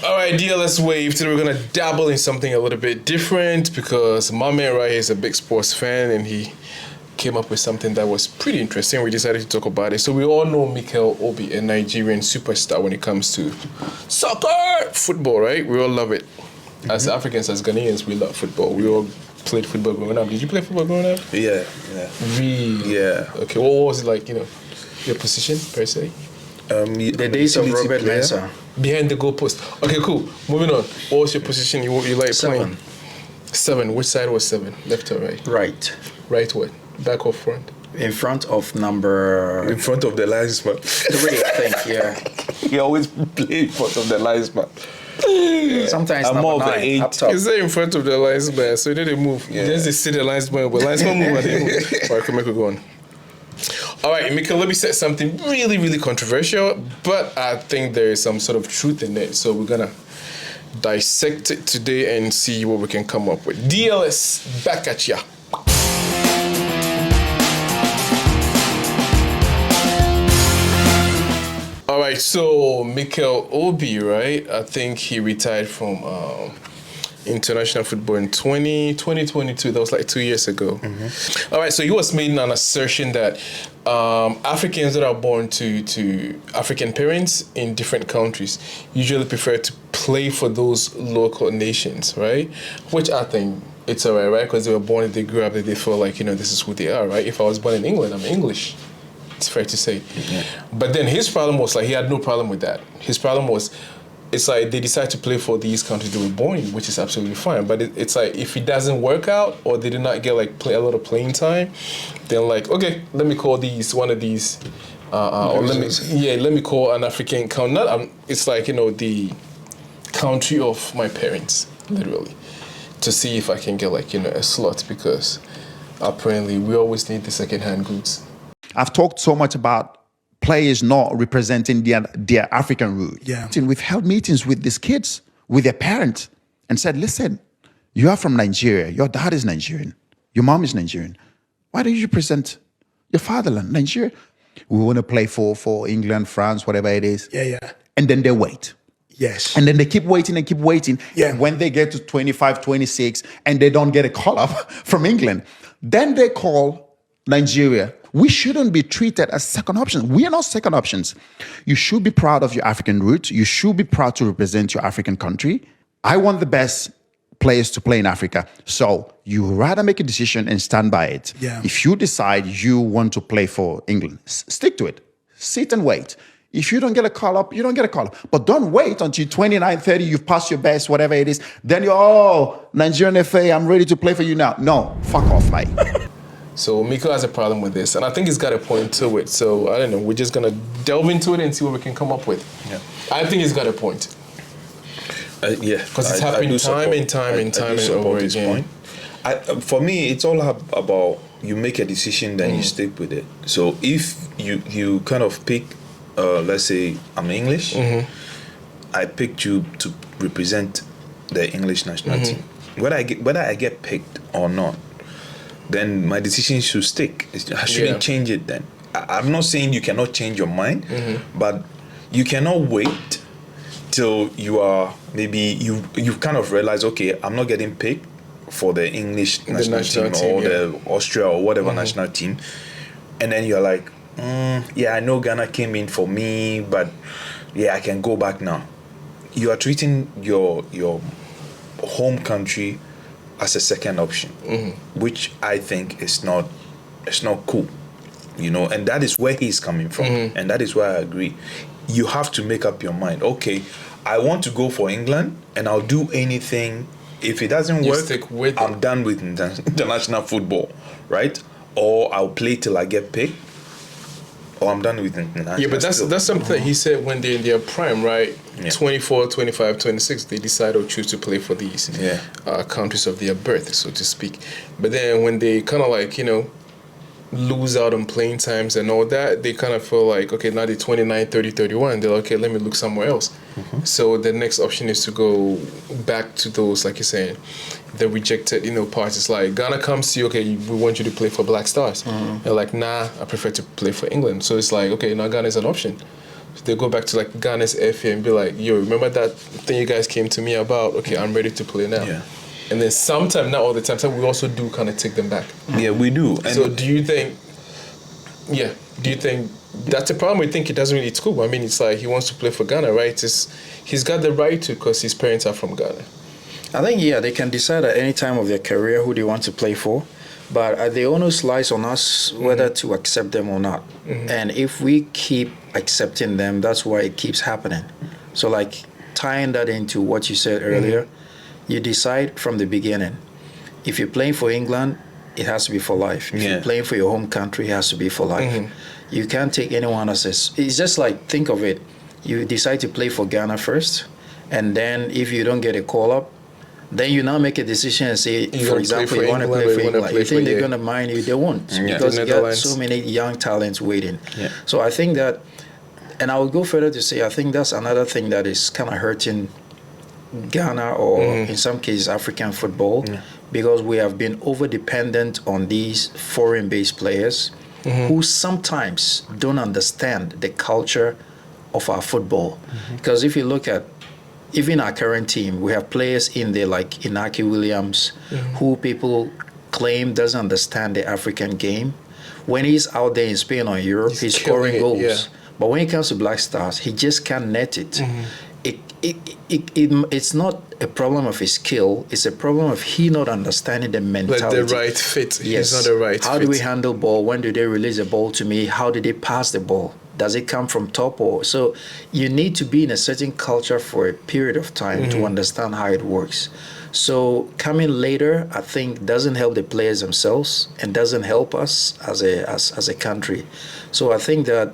All right, DLS Wave. Today we're gonna dabble in something a little bit different because my man right here is a big sports fan and he came up with something that was pretty interesting. We decided to talk about it. So we all know Mikel Obi, a Nigerian superstar when it comes to soccer, football, right? We all love it. As Africans, as Ghanaians, we love football. We all played football growing up. Did you play football growing up? Yeah. Really? Yeah. Okay, what was it like, your position per se? The days of Robert Mensah. Behind the goalpost. Okay, cool. Moving on. What was your position you like playing? 7. Which side was 7? Left or right? Right. Right what? Back or front? In front of number... In front of the linesman. 3, I think, yeah. He always play in front of the linesman. Sometimes I'm number more of 9, an 8. up top. Is that in front of the linesman? So they didn't move. Yeah. Just they see the linesman, but linesman move and they move. All right, come on, go on. All right, Mikel, let me say something really, really controversial, but I think there is some sort of truth in it. So we're going to dissect it today and see what we can come up with. DLS, back at ya. All right, so Mikel Obi, right? I think he retired from international football in 2022. That was like 2 years ago. Mm-hmm. All right, so he was making an assertion that Africans that are born to African parents in different countries usually prefer to play for those local nations, right? Which I think it's all right? Because they were born, they grew up, they feel like, this is who they are, right? If I was born in England, I'm English. It's fair to say. Yeah. But then his problem was he had no problem with that. His problem was, it's like they decide to play for these countries they were born in, which is absolutely fine. But it's like if it doesn't work out or they did not get a lot of playing time, then okay, let me call one of these, or let me call an African country. It's like the country of my parents, literally, to see if I can get a slot because apparently we always need the second-hand goods. I've talked so much about players not representing their African root. Yeah. We've held meetings with these kids, with their parents, and said, listen, you are from Nigeria. Your dad is Nigerian. Your mom is Nigerian. Why don't you represent your fatherland, Nigeria? We want to play for England, France, whatever it is. Yeah. And then they wait. Yes. And then they keep waiting and keep waiting. Yeah. And when they get to 25, 26, and they don't get a call up from England, then they call Nigeria. We shouldn't be treated as second options. We are not second options. You should be proud of your African roots. You should be proud to represent your African country. I want the best players to play in Africa. So you rather make a decision and stand by it. Yeah. If you decide you want to play for England, stick to it. Sit and wait. If you don't get a call up, you don't get a call up. But don't wait until 29, 30, you've passed your best, whatever it is. Then you're, Nigerian FA, I'm ready to play for you now. No, fuck off, mate. So Mikel has a problem with this, and I think he's got a point to it. So I don't know. We're just gonna delve into it and see what we can come up with. Yeah. I think he's got a point. Yeah, because it's happened time and over again. For me, it's all about you make a decision, then you stick with it. So if you kind of pick, let's say I'm English, I picked you to represent the English national team. Whether I get picked or not, then my decision should stick. I shouldn't change it then. I'm not saying you cannot change your mind, but you cannot wait till you are you've kind of realized, okay, I'm not getting picked for the English national team or the Austria or whatever national team, and then you're like, I know Ghana came in for me, but I can go back now. You are treating your home country as a second option, which I think it's not cool, and that is where he's coming from, and that is why I agree. You have to make up your mind. Okay, I want to go for England, and I'll do anything. If it doesn't work, I'm done with international football, right? Or I'll play till I get picked, or I'm done with international. Yeah, but that's something he said when they're in their prime, right? Yeah. 24, 25, 26, they decide or choose to play for these countries of their birth, so to speak. But then when they kind of lose out on playing times and all that, they kind of feel like, okay, now they're 29, 30, 31. They're like, okay, let me look somewhere else. So the next option is to go back to those, like you're saying, the rejected, parts. It's like Ghana comes to you, okay, we want you to play for Black Stars. They're like, nah, I prefer to play for England. So it's like, okay, now Ghana is an option. they go back to like Ghana's FA and be like, yo, remember that thing you guys came to me about? Okay, I'm ready to play now. Yeah. And then sometimes, not all the time, we also do kind of take them back. Yeah, we do. And So do you think that's a problem? I think he doesn't really, it's cool. I mean, it's like he wants to play for Ghana, right? He's got the right to because his parents are from Ghana. I think, they can decide at any time of their career who they want to play for. But the onus lies on us whether to accept them or not. And if we keep accepting them, that's why it keeps happening. So like tying that into what you said earlier, you decide from the beginning. If you're playing for England, it has to be for life. If you're playing for your home country, it has to be for life. You can't take anyone else's. It's just like, think of it. You decide to play for Ghana first, and then if you don't get a call-up, then you now make a decision and say, for example, you want to play for England. You think they're going to mind you? They won't, because you got so many young talents waiting. Yeah. So I think that, and I would go further to say, I think that's another thing that is kind of hurting Ghana or in some cases African football, because we have been over-dependent on these foreign-based players who sometimes don't understand the culture of our football. Because if you look at even our current team, we have players in there like Inaki Williams, who people claim doesn't understand the African game. When he's out there in Spain or Europe, he's scoring goals. Yeah. But when it comes to Black Stars, he just can't net it. It's not a problem of his skill. It's a problem of he not understanding the mentality. Like the right fit. Yes. He's not the right How fit. do we handle ball? When do they release the ball to me? How do they pass the ball? Does it come from top or so? You need to be in a certain culture for a period of time to understand how it works. So coming later, I think, doesn't help the players themselves and doesn't help us as a country. So I think that,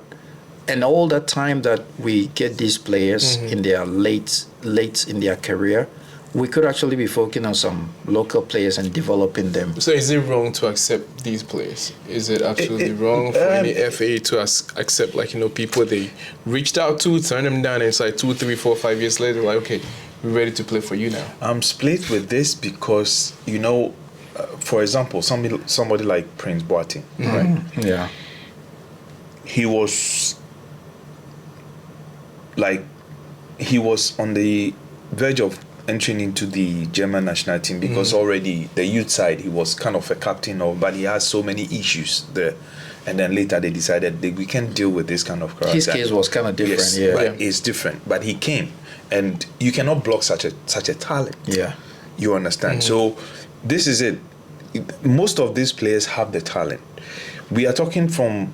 and all that time that we get these players in their late in their career, we could actually be focusing on some local players and developing them. So is it wrong to accept these players? Is it absolutely wrong for any FA to accept, like, people they reached out to, turn them down, and it's like 2, 3, 4, 5 years later, like, okay, we're ready to play for you now? I'm split with this because, for example, somebody like Prince Boateng, right? Yeah. He was on the verge of entering into the German national team because already the youth side he was kind of a captain of, but he has so many issues there. And then later they decided we can't deal with this kind of character. His case was kind of different. Yes, but it's different. But he came, and you cannot block such a talent. Yeah, you understand. So this is it. Most of these players have the talent. We are talking from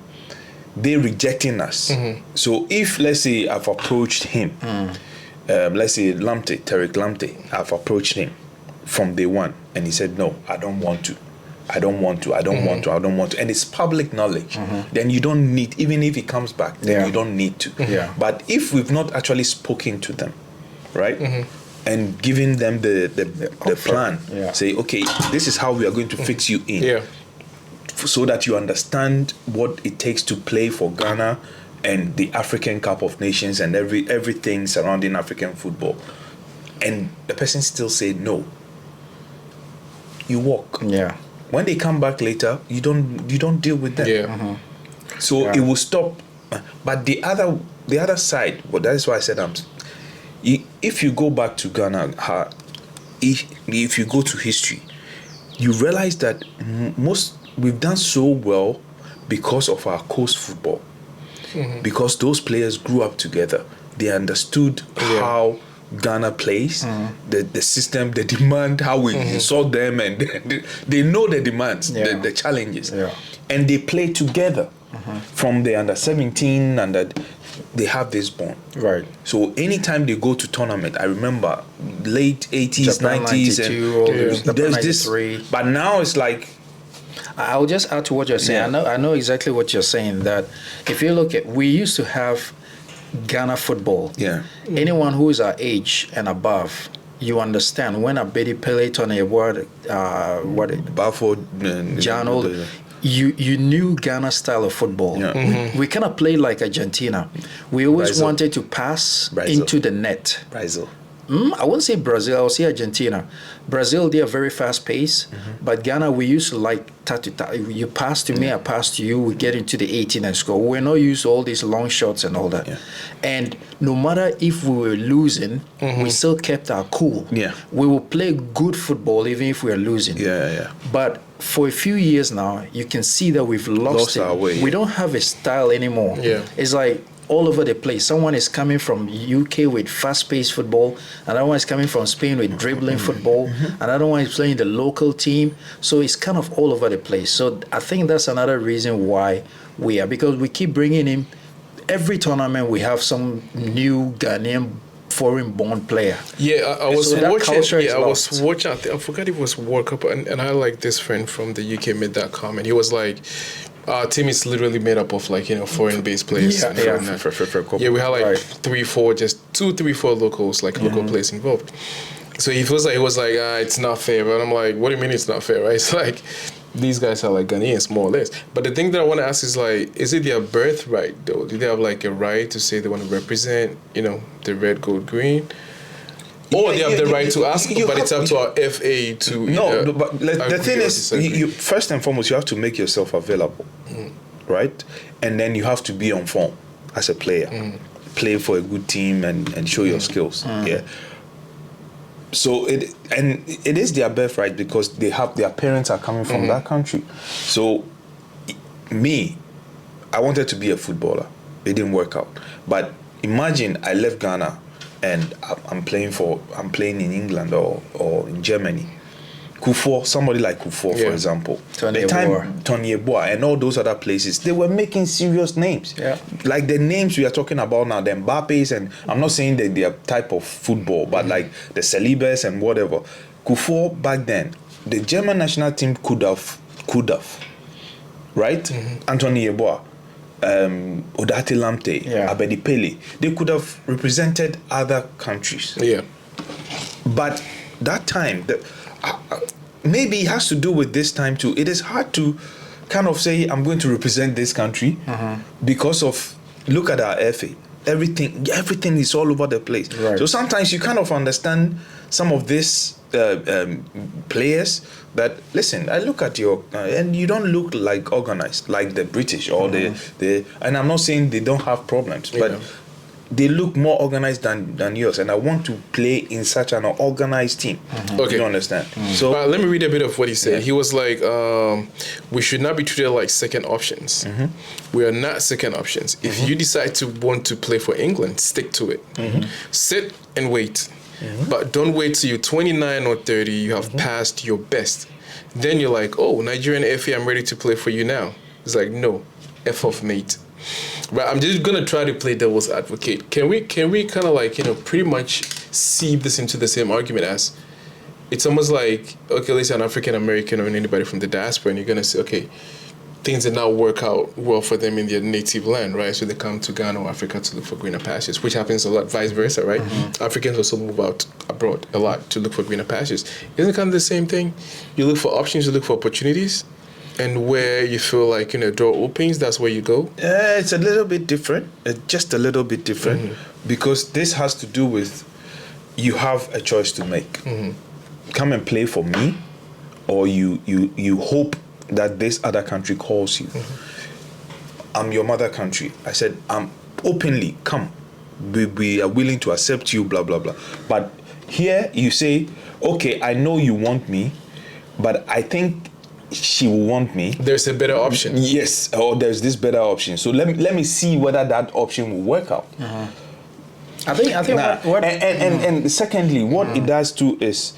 they rejecting us. So if, let's say, I've approached him, let's say Tariq Lamptey, I've approached him from day one, and he said, no, I don't want to, and it's public knowledge, then you don't need, even if he comes back, then you don't need to. But if we've not actually spoken to them, right, and giving them the plan, say, okay, this is how we are going to fix you in, so that you understand what it takes to play for Ghana and the African Cup of Nations and everything surrounding African football, and the person still say no, you walk. When they come back later, you don't deal with them. So it will stop. But the other side, well, that is why I said if you go back to Ghana, if you go to history, you realize that we've done so well because of our coast football. Because those players grew up together. They understood how Ghana plays, the system, the demand, how we insult them, and they know the demands, the challenges. And they play together from the under 17, and they have this bond. Right. So anytime they go to tournament, I remember late 80s, Japan 90s, and there's this. But now it's like, I'll just add to what you're saying. I know exactly what you're saying, that if you look at, we used to have Ghana football. Anyone who is our age and above, you understand, when Abedi Pele Tony Balfour, John, you knew Ghana style of football. We kind of played like Argentina. We always wanted to pass into the net. Brazil. I wouldn't say Brazil. I would say Argentina. Brazil, they are very fast paced, but Ghana, we used to like you pass to me, I pass to you. We get into the 18 and score. We're not used to all these long shots and all that. Yeah. And no matter if we were losing, we still kept our cool. Yeah. We will play good football even if we are losing. Yeah. But for a few years now, you can see that we've lost it. Our way. We don't have a style anymore. Yeah. It's like all over the place. Someone is coming from UK with fast-paced football. Another one is coming from Spain with dribbling football. Another one is playing the local team. So it's kind of all over the place. So I think that's another reason why we are, because we keep bringing in every tournament. We have some new Ghanaian foreign-born player. Yeah, I was So that watching. culture is Yeah, I was lost. watching. I forgot it was World Cup, and I like this friend from the UK made that comment. He was like, "Our team is literally made up of like foreign-based players." Yeah, from yeah. that. Yeah, we had like Right. 3, 4, just 2, 3, 4 locals, like local players involved. So he was like, it's not fair. But I'm like, what do you mean it's not fair? Right? It's like these guys are like Ghanaians more or less. But the thing that I want to ask is like, is it their birthright though? Do they have like a right to say they want to represent, the red, gold, green? Or they have the right to ask, but it's up to our FA to. No, but the agree thing or is, disagree. you first and foremost, you have to make yourself available, right? And then you have to be on form as a player, play for a good team and show your skills. Yeah. So it is their birthright because their parents are coming from that country. So I wanted to be a footballer. It didn't work out. But imagine I left Ghana and I'm playing in England or in Germany. Somebody like Kufuor, for example. Tony Yeboah and all those other places, they were making serious names. Yeah. Like the names we are talking about now, the Mbappes, and I'm not saying that they are type of football, but like the Salibas and whatever. Kufuor back then, the German national team could have, right? Anthony Yeboah, Odate Lamptey, Abedi Pele, they could have represented other countries. Yeah. But that time, maybe it has to do with this time too. It is hard to kind of say I'm going to represent this country because of, look at our FA. Everything is all over the place. Right. So sometimes you kind of understand some of these players that, listen, I look at your and you don't look like organized like the British or the and I'm not saying they don't have problems, but they look more organized than yours, and I want to play in such an organized team. Okay. You understand? So let me read a bit of what he said. He was like, we should not be treated like second options. We are not second options. If you decide to want to play for England, stick to it. Sit and wait. But don't wait till you're 29 or 30, you have passed your best. Then you're like, oh, Nigerian FA, I'm ready to play for you now. It's like, no, F off, mate. But I'm just gonna try to play devil's advocate. Can we kind of like pretty much sieve this into the same argument as it's almost like, okay, let's say an African American or anybody from the diaspora, and you're gonna say, okay, things did not work out well for them in their native land, right? So they come to Ghana or Africa to look for greener pastures, which happens a lot, vice versa, right? Africans also move out abroad a lot to look for greener pastures. Isn't it kind of the same thing? You look for options, you look for opportunities. And where you feel like, door opens, that's where you go? it's a little bit different, just a little bit different, because this has to do with you have a choice to make. Come and play for me, or you hope that this other country calls you. I'm your mother country. I said, openly, come. We are willing to accept you, blah, blah, blah. But here you say, okay, I know you want me, but I think she will want me. There's a better option. Yes, or there's this better option. So let me see whether that option will work out. I think what and secondly, what it does too is,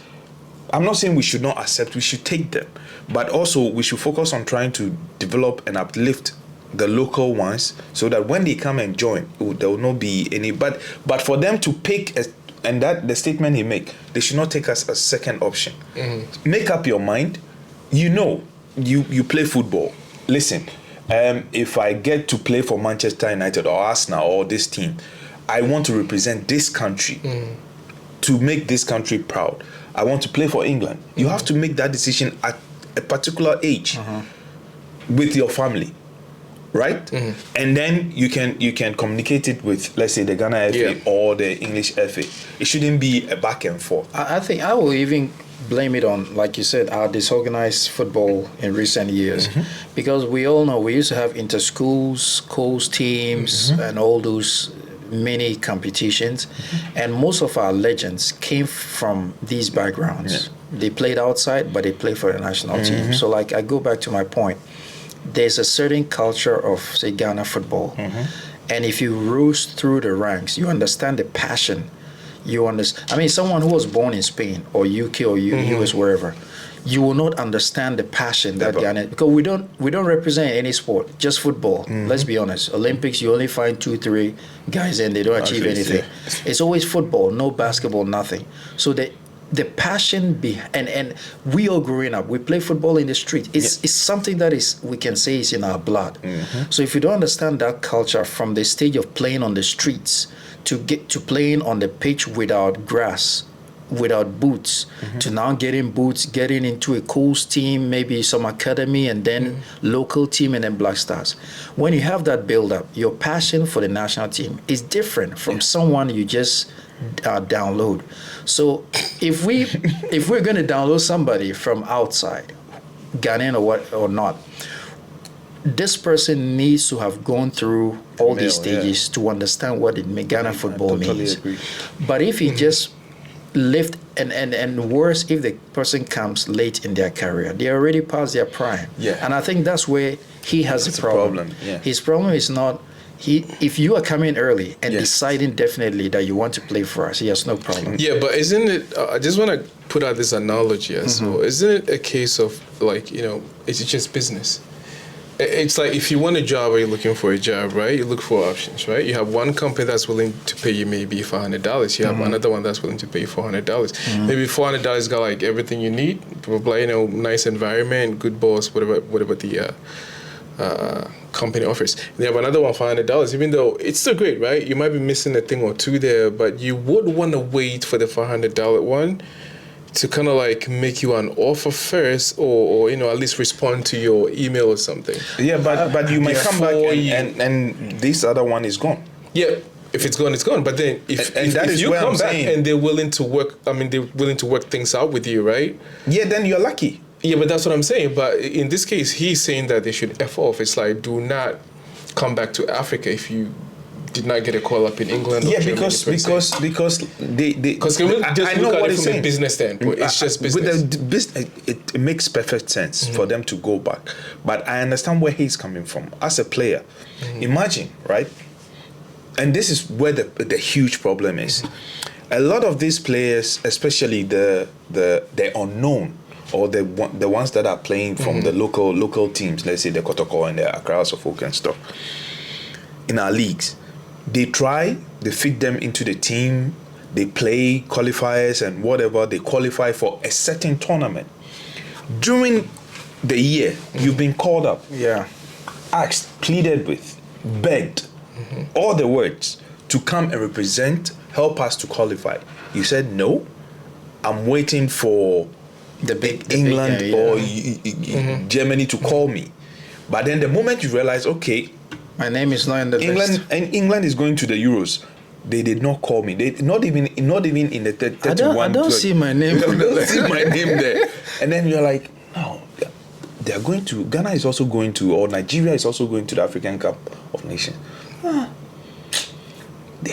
I'm not saying we should not accept, we should take them, but also we should focus on trying to develop and uplift the local ones so that when they come and join, there will not be any. But for them to pick and that the statement he make, they should not take us as second option. Make up your mind. You play football. Listen, if I get to play for Manchester United or Arsenal or this team, I want to represent this country to make this country proud. I want to play for England. You have to make that decision at a particular age with your family. right? And then you can communicate it with, let's say, the Ghana FA or the English FA. It shouldn't be a back and forth. I think I will even blame it on, like you said, our disorganized football in recent years, because we all know we used to have inter-schools, schools teams, and all those many competitions, and most of our legends came from these backgrounds. They played outside, but they played for the national team. So, like, I go back to my point. There's a certain culture of, say, Ghana football, and if you rose through the ranks, you understand the passion. You understand. I mean, someone who was born in Spain or UK or US, wherever, you will not understand the passion that Ghana, because we don't represent any sport, just football. Let's be honest. Olympics, you only find 2-3 guys and they don't achieve anything. It's always football, no basketball, nothing. So the passion and we all growing up, we play football in the street. It's something that we can say is in our blood. So if you don't understand that culture from the stage of playing on the streets to get to playing on the pitch without grass, without boots, to now getting boots, getting into a Coast team, maybe some academy, and then local team, and then Black Stars. When you have that build up, your passion for the national team is different from someone you just download. So if we're going to download somebody from outside, Ghanaian or not, this person needs to have gone through all these stages to understand what Ghana football means. Agree. But if he just lived, and worse, if the person comes late in their career, they already past their prime. And I think that's where he has a problem. His problem is not. If you are coming early and deciding definitely that you want to play for us, he has no problem. Yeah, but isn't it, I just want to put out this analogy as well. Isn't it a case of, like, it's just business? It's like if you want a job or you're looking for a job, right? You look for options, right? You have one company that's willing to pay you maybe $500. You have another one that's willing to pay you $400. Maybe $400 got like everything you need, nice environment, good boss, whatever the company offers. They have another one, $500, even though it's still great, right? You might be missing a thing or two there, but you would want to wait for the $500 one to kind of like make you an offer first, or at least respond to your email or something. Yeah, but you might come back and this other one is gone. Yeah. If it's gone, it's gone. But then if you come back and they're willing to work, they're willing to work things out with you, right? Yeah, then you're lucky. Yeah, but that's what I'm saying. But in this case, he's saying that they should F off. It's like, do not come back to Africa if you did not get a call up in England. Yeah, or because they just I know look what at it he's from saying. a business standpoint. It's just business. With the business, it makes perfect sense for them to go back. But I understand where he's coming from. As a player, imagine, right? And this is where the huge problem is. A lot of these players, especially the unknown, or the ones that are playing from the local teams, let's say the Kotoko and the Accra Suffolk and stuff, in our leagues, they fit them into the team, they play qualifiers and whatever, they qualify for a certain tournament. During the year, you've been called up, asked, pleaded with, begged, all the words to come and represent, help us to qualify. You said, no, I'm waiting for England or Germany to call me. But then the moment you realize, okay, my name is not in the list. England is going to the Euros. They did not call me. They not even in the 31. I don't see my name. I don't see my name there. And then you're like, no, they are going to. Ghana is also going to, or Nigeria is also going to the African Cup of Nations.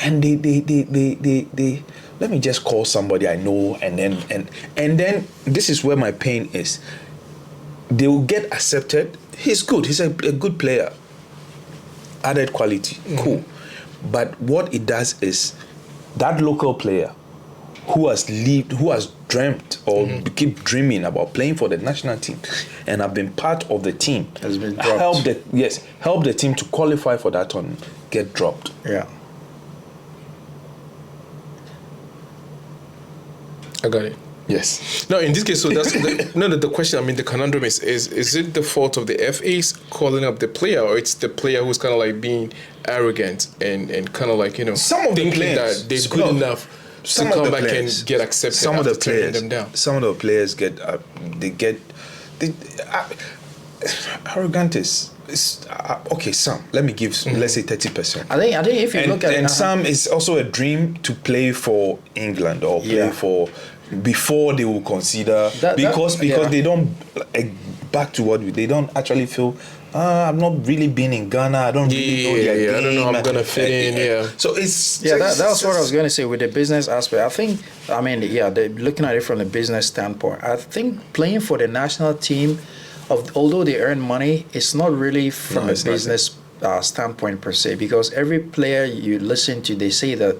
And they let me just call somebody I know, and then this is where my pain is. They will get accepted. He's good. He's a good player. Added quality, cool. But what it does is that local player who has dreamt or keep dreaming about playing for the national team and have been part of the team has been dropped. help the team to qualify for that tournament, get dropped. Yeah. I got it. Yes. No, in this case, so that's the question. The conundrum is it the fault of the FAs calling up the player, or it's the player who's kind of like being arrogant and kind of like some of thinking the players, that they're good enough to come back and get accepted? Some of the players, them down. Some of the players arrogant is okay, Sam. Let me give let's say 30%. I think if you look at and it, Sam is also a dream to play for England or play for before they will consider because they don't back to what they don't actually feel. I've not really been in Ghana. I don't really know their game. I don't know how I'm gonna fit in. So it's that's what I was going to say with the business aspect. I think they're looking at it from the business standpoint. I think playing for the national team, although they earn money, it's not really from a business standpoint per se, because every player you listen to, they say that,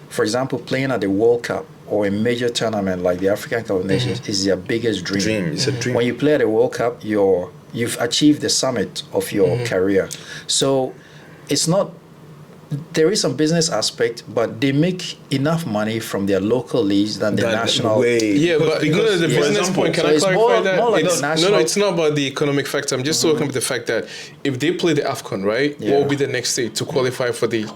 for example, playing at the World Cup or a major tournament like the African Cup of Nations is their biggest dream. It's a dream. When you play at the World Cup, you've achieved the summit of your career. So it's not, there is some business aspect, but they make enough money from their local leagues than the national. Yeah, but because the business point, can I clarify that? More like no, it's not about the economic factor. I'm just talking about the fact that if they play the AFCON, right, what will be the next stage to qualify for the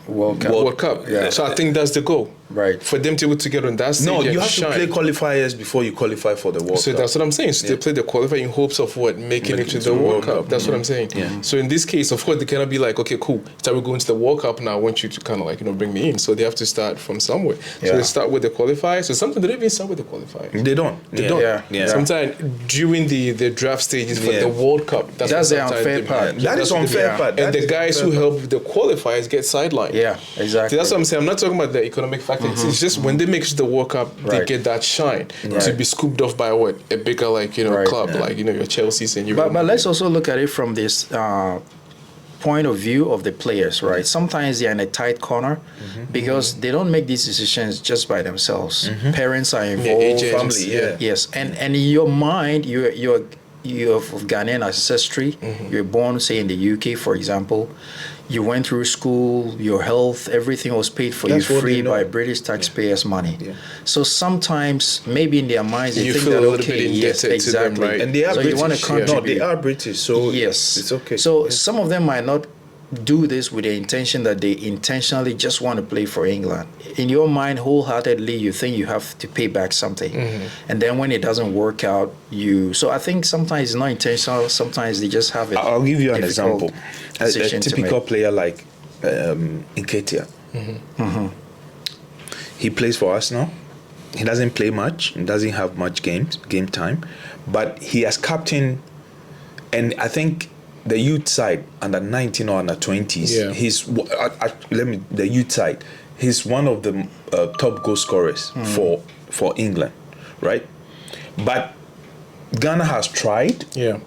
World Cup? Yeah. So I think that's the goal. Right. For them to be able to get on that stage. No, you have shine. to play qualifiers before you qualify for the World So Cup. that's what I'm saying. So they play the qualifier in hopes of making it to the World Cup. That's what I'm saying. Yeah. So in this case, of course, they cannot be like, okay, cool, so we're going to the World Cup now. I want you to kind of bring me in. So they have to start from somewhere. So they start with the qualifier. So sometimes they don't even start with the qualifier. They don't. Yeah. Sometimes during the draft stages for the World Cup, that's the unfair part. That is unfair part. And the guys who help with the qualifiers get sidelined. Yeah, exactly. So that's what I'm saying. I'm not talking about the economic factor. It's just when they make it to the World Cup, they get that shine to be scooped off by a bigger club like your Chelsea's and But let's also look at it from this point of view of the players, right? Sometimes they're in a tight corner because they don't make these decisions just by themselves. Parents are involved, agents, family, yes, and in your mind, you're of Ghanaian ancestry. You're born, say, in the UK, for example. You went through school, your health, everything was paid for you free by British taxpayers' money. Yeah. So sometimes, maybe in their minds, they think that, okay, yes, exactly. To them, right? And they are so British. You want to contribute. No, they are British, so yes, it's okay. So some of them might not do this with the intention that they intentionally just want to play for England. In your mind, wholeheartedly, you think you have to pay back something. And then when it doesn't work out, so I think sometimes it's not intentional, sometimes they just have it. I'll give you an example. A typical player like Nketiah. He plays for Arsenal. He doesn't play much. He doesn't have much game time. But he has captain, and I think the youth side, under 19 or under 20s, he's the youth side. He's one of the top goal scorers for England, right? But Ghana has tried. Yeah.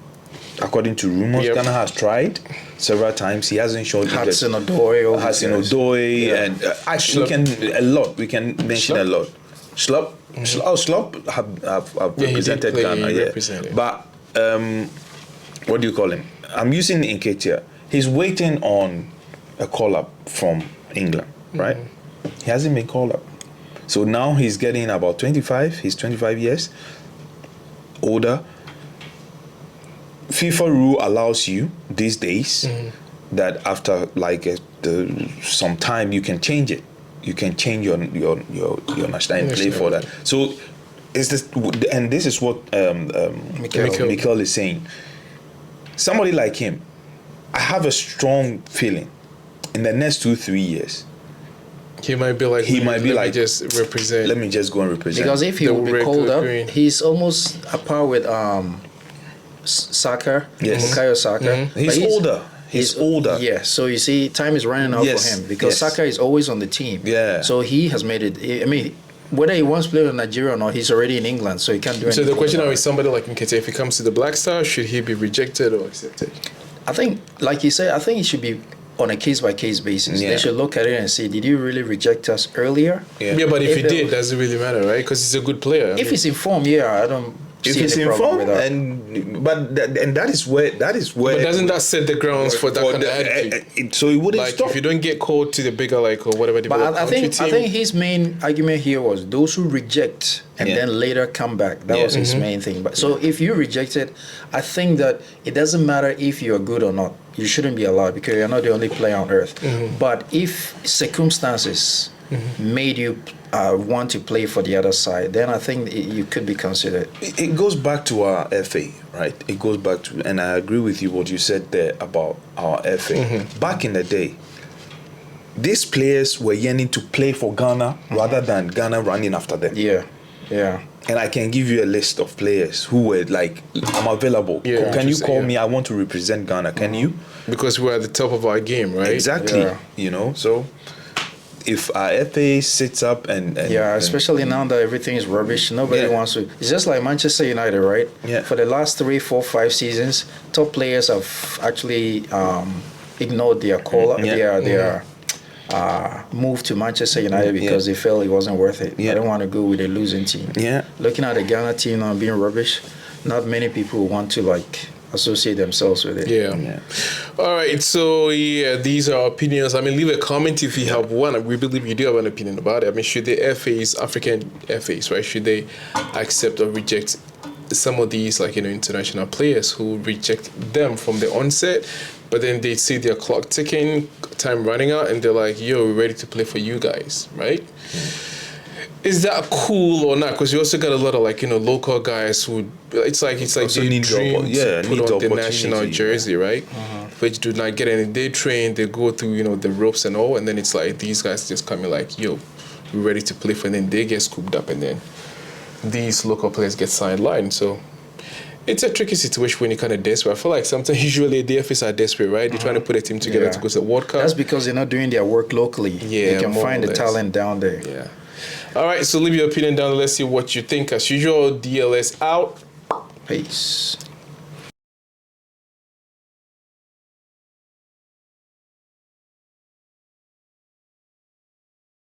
According to rumors, Ghana has tried several times. He hasn't shown Hudson Odoi, and we can mention a lot. Slop have represented Ghana. But what do you call him? I'm using Nketiah. He's waiting on a call-up from England, right? He hasn't been called up. So now he's getting about 25. He's 25 years older. FIFA rule allows you these days that after some time you can change it. You can change your national and play for that. So this is what Mikel is saying. Somebody like him, I have a strong feeling in the next 2-3 years he might be like, just represent. Let me just go and represent. Because if he will be called up, he's almost a par with Saka, Bukayo Saka. He's older. He's older. Yeah, so you see, time is running out for him because Saka is always on the team. Yeah. So he has made it. I mean, whether he wants to play in Nigeria or not, he's already in England, so he can't do anything. So the question now is, somebody like Nketiah, if he comes to the Black Star, should he be rejected or accepted? I think, like you said, I think it should be on a case-by-case basis. They should look at it and say, did you really reject us earlier? Yeah, but if he did, does it really matter, right? Because he's a good player. If he's informed, I don't if he's informed, and that is where. But doesn't that set the grounds for that kind of attitude? So he wouldn't stop. If you don't get called to the bigger or whatever. But I think his main argument here was those who reject and then later come back. That was his main thing. But so if you reject it, I think that it doesn't matter if you're good or not. You shouldn't be allowed because you're not the only player on earth. But if circumstances made you want to play for the other side, then I think you could be considered. It goes back to our FA, right? It goes back to, and I agree with you what you said there about our FA. Back in the day, these players were yearning to play for Ghana rather than Ghana running after them. Yeah. And I can give you a list of players who were like, I'm available. Yeah, Can you call yeah. me? I want to represent Ghana. Can you? Because we're at the top of our game, right? Exactly. Yeah. You know, so if our FA sits up and especially now that everything is rubbish, nobody wants to. It's just like Manchester United, right? Yeah. For the last 3, 4, 5 seasons, top players have actually ignored their call, their move to Manchester United because they felt it wasn't worth it. Yeah. I don't want to go with a losing team. Yeah. Looking at the Ghana team now being rubbish, not many people want to associate themselves with it. Yeah. All right. So these are opinions. I mean, leave a comment if you have one. We believe you do have an opinion about it. I mean, should the FAs, African FAs, right? Should they accept or reject some of these, international players who reject them from the onset? But then they see their clock ticking, time running out, and they're like, "Yo, we're ready to play for you guys," right? Is that cool or not? Because you also got a lot of local guys who it's like Also they need dream the to put on the opportunity, national jersey, right? Which do not get any. They train, they go through the ropes and all, and then it's like these guys just come in like, "Yo, we're ready to play for," and then they get scooped up, and then these local players get sidelined. So it's a tricky situation when you're kind of desperate. I feel like sometimes usually the DFS are desperate, right? They're trying to put a team together to go to the World Cup. That's because they're not doing their work locally. Yeah, they can more find or the less. talent down there. Yeah. All right, so leave your opinion down. Let's see what you think. As usual, DLS out. Peace.